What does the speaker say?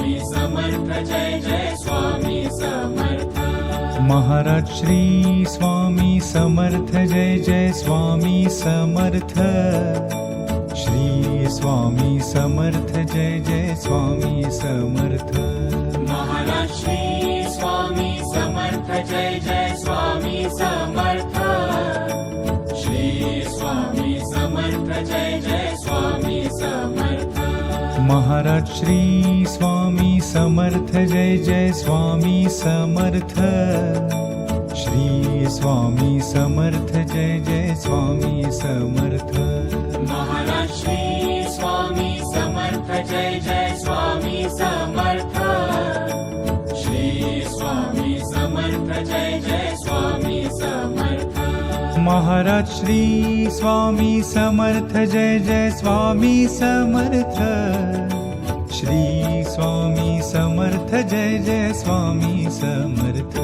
Swami Samarth Jai Jai Swami Samarth Maharaj Shri Swami Samarth Jai Jai Swami Samarth Shri Swami Samarth Jai Jai Swami Samarth Maharaj Shri Swami Samarth Jai Jai Swami Samarth Shri Swami Samarth Jai Jai Swami Samarth Maharaj Shri Swami Samarth Jai Jai Swami Samarth Shri Swami Samarth Jai Jai Swami Samarth Maharaj Shri Swami Samarth Jai Jai Swami Samarth Shri Swami Samarth Jai Jai Swami Samarth Maharaj Shri Swami Samarth Jai Jai Swami Samarth Shri Swami Samarth Jai Jai Swami Samarth